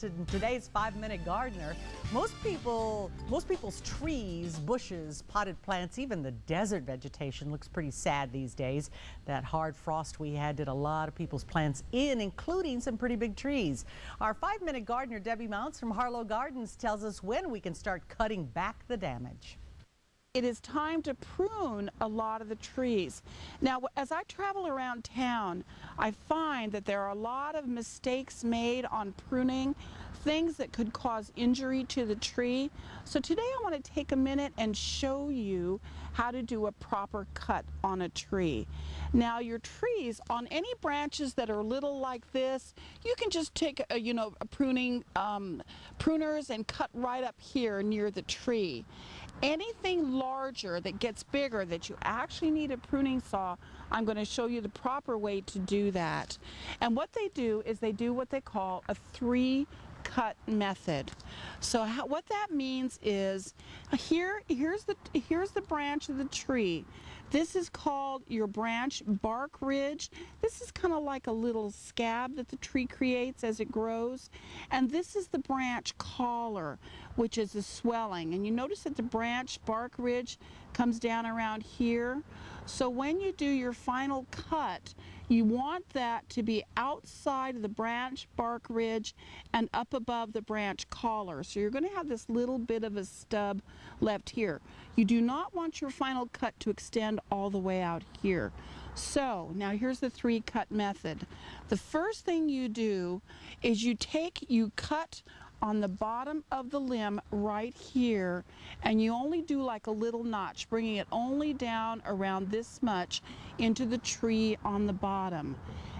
In today's 5-Minute Gardener, most people's trees, bushes, potted plants, even the desert vegetation looks pretty sad these days. That hard frost we had did a lot of people's plants in, including some pretty big trees. Our 5-Minute Gardener, Debbie Mounts from Harlow Gardens, tells us when we can start cutting back the damage. It is time to prune a lot of the trees. Now, as I travel around town, I find that there are a lot of mistakes made on pruning, things that could cause injury to the tree. So today I want to take a minute and show you how to do a proper cut on a tree. Now, your trees, on any branches that are little like this, you can just take a pruning pruners and cut right up here near the tree. Anything larger that gets bigger that you actually need a pruning saw, I'm going to show you the proper way to do that. And what they do is they do what they call a 3-cut method. So what that means is here's the branch of the tree. This is called your branch bark ridge. This is kind of like a little scab that the tree creates as it grows. And this is the branch collar, which is the swelling. And you notice that the branch bark ridge comes down around here. So when you do your final cut, you want that to be outside of the branch bark ridge and up above the branch collar. So you're going to have this little bit of a stub left here. You do not want your final cut to extend all the way out here. So now here's the 3-cut method. The first thing you do is you cut on the bottom of the limb right here, and you only do like a little notch, bringing it only down around this much into the tree on the bottom.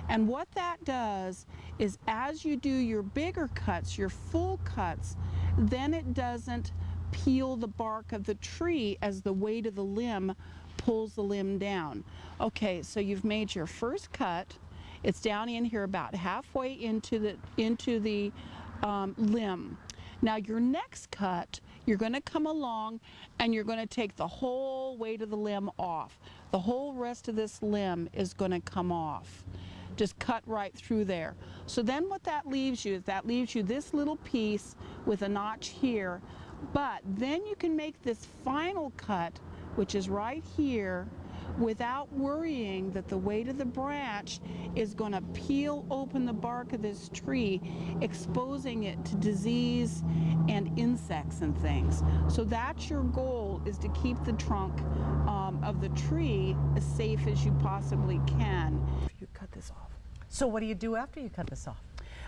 And what that does is as you do your bigger cuts, your full cuts, then it doesn't peel the bark of the tree as the weight of the limb pulls the limb down. Okay, so you've made your first cut. It's down in here about halfway into the limb. Now your next cut, you're going to come along and you're going to take the whole weight of the limb off. The whole rest of this limb is going to come off. Just cut right through there. So then what that leaves you is that leaves you this little piece with a notch here, but then you can make this final cut, which is right here, without worrying that the weight of the branch is going to peel open the bark of this tree, exposing it to disease and insects and things. So that's your goal, is to keep the trunk of the tree as safe as you possibly can. You cut this off. So what do you do after you cut this off?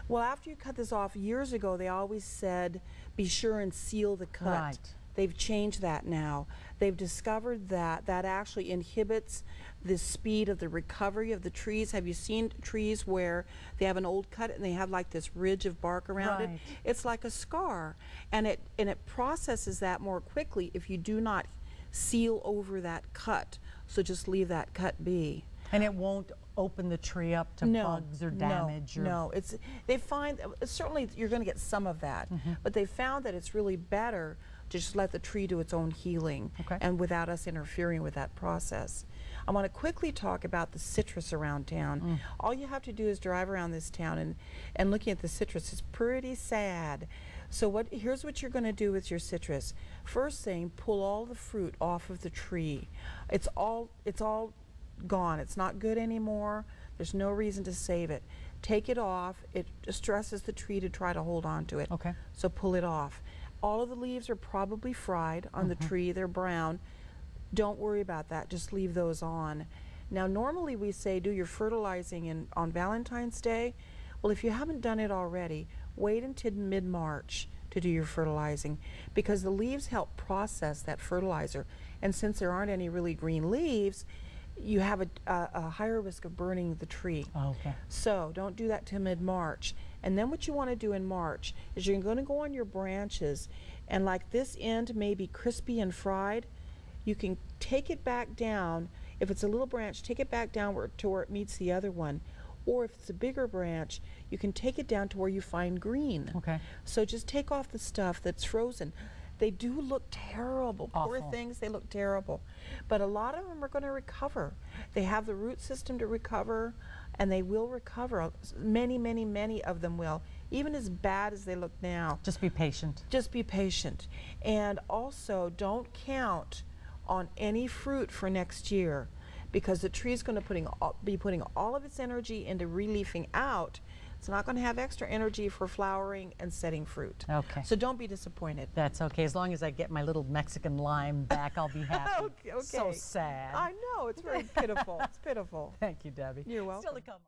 Well, after you cut this off, years ago they always said be sure and seal the cut. Right. They've changed that now. They've discovered that that actually inhibits the speed of the recovery of the trees. Have you seen trees where they have an old cut and they have like this ridge of bark around it? It's like a scar, and it processes that more quickly if you do not seal over that cut. So just leave that cut be. And it won't open the tree up to bugs or damage? No, they find, certainly you're going to get some of that, but they found that it's really better to just let the tree do its own healing, and without us interfering with that process. I want to quickly talk about the citrus around town. All you have to do is drive around this town and looking at the citrus is pretty sad. So here's what you're going to do with your citrus. First thing, pull all the fruit off of the tree. It's all gone. It's not good anymore. There's no reason to save it. Take it off. It stresses the tree to try to hold on to it. Okay. So pull it off. All of the leaves are probably fried on the tree. They're brown. Don't worry about that. Just leave those on. Now, normally we say do your fertilizing on Valentine's Day. Well, if you haven't done it already, wait until mid-March to do your fertilizing, because the leaves help process that fertilizer. And since there aren't any really green leaves, you have a higher risk of burning the tree. Okay. So don't do that till mid-March. And then what you want to do in March is you're going to go on your branches, and like this end may be crispy and fried, you can take it back down. If it's a little branch, take it back down to where it meets the other one. Or if it's a bigger branch, you can take it down to where you find green. Okay. So just take off the stuff that's frozen. They do look terrible. Awful. Poor things, they look terrible. But a lot of them are going to recover. They have the root system to recover, and they will recover. Many, many, many of them will, even as bad as they look now. Just be patient. Just be patient. And also, don't count on any fruit for next year, because the tree is going to be putting all of its energy into reliefing out. It's not going to have extra energy for flowering and setting fruit. Okay. So don't be disappointed. That's okay. As long as I get my little Mexican lime back, I'll be happy. Okay. So sad. I know. It's very pitiful. It's pitiful. Thank you, Debbie. You're welcome. Still to come.